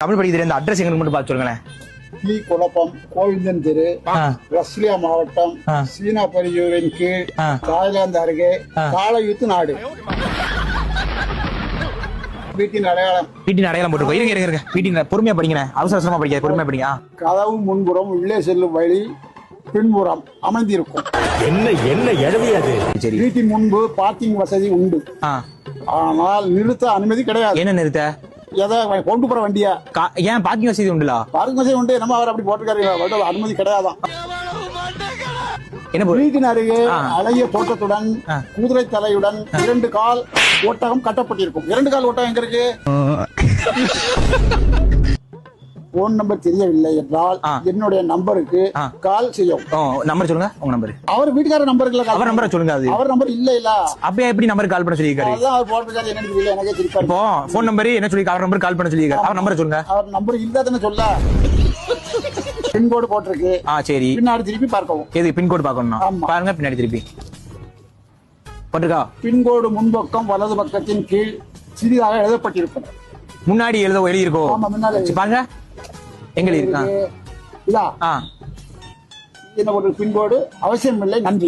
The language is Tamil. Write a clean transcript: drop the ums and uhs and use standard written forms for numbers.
தமிழ் படிக்கிற இந்த அட்ரஸ் எங்க மட்டும் பார்த்து சொல்லுங்களேன். டி குழப்பம் கோவிந்தன் தெரு, ரஸ்லியா மாவட்டம், சீனா பரியூரின் கீழ், தாய்லாந்து அருகே, காளையூத்து நாடு. வீட்டின் அடையாளம் போட்டு இருங்க. வீட்டின் பொறுமையா படிங்க, அவசர அவசரமா படிக்க பொறுமையா படிங்க. கதவு முன்புறம் உள்ளே செல்லும் வழி பின்புறம் அமைந்திருக்கும். என்ன எழுதியது? சரி. வீட்டின் முன்பு பார்க்கிங் வசதி உண்டு, ஆனால் நிறுத்த அனுமதி கிடையாது. என்ன நிறுத்த? எதை கொண்டு போற வண்டியா? ஏன் பார்க்கிங் வசதி உண்டுல? பார்க்கிங் வசதி உண்டு, நம்ம அவர் அப்படி போட்டுருக்காரு, அனுமதி கிடையாதான். வீட்டின் அருகே அழகிய தோட்டத்துடன் குதிரை தலையுடன் 2 கால் ஒட்டகம் கட்டப்பட்டிருக்கும். 2 கால் ஒட்டகம் எங்க இருக்கு? போன் நம்பர் தெரியவில்லை என்றால் என்னுடைய நம்பருக்கு கால் செய்யும். நம்பர் சொல்லுங்க, உங்க நம்பர். அவர் வீட்டுக்கார நம்பருக்கு அவர் நம்பரை சொல்லுங்க. அது அவர் நம்பர் இல்ல. அப்படியே எப்படி நம்பர் கால் பண்ண சொல்லிருக்காரு? அவர் போட்டிருக்காரு, என்னன்னு தெரியல, எனக்கே திருப்பி. இப்போ போன் நம்பர் என்ன சொல்லி அவர் நம்பர் கால் பண்ண சொல்லிருக்காரு. அவர் நம்பரை சொல்லுங்க. அவர் நம்பர் இல்லாதன்னு சொல்ல பின்கோடு போட்டிருக்கு. சரி, பின்னாடி திருப்பி பார்க்கவும். எது பின்கோடு பார்க்கணும்? பாருங்க, பின்னாடி திருப்பி போட்டுருக்கா. பின்கோடு முன்பக்கம் வலது பக்கத்தின் கீழ் சிறிதாக எழுதப்பட்டிருக்கும். முன்னாடி எழுதியிருக்கோம் பாருங்க. எங்க இருக்கா? இதா என்ன ஒரு பின்கோடு அவசியம் இல்லை. நன்றி.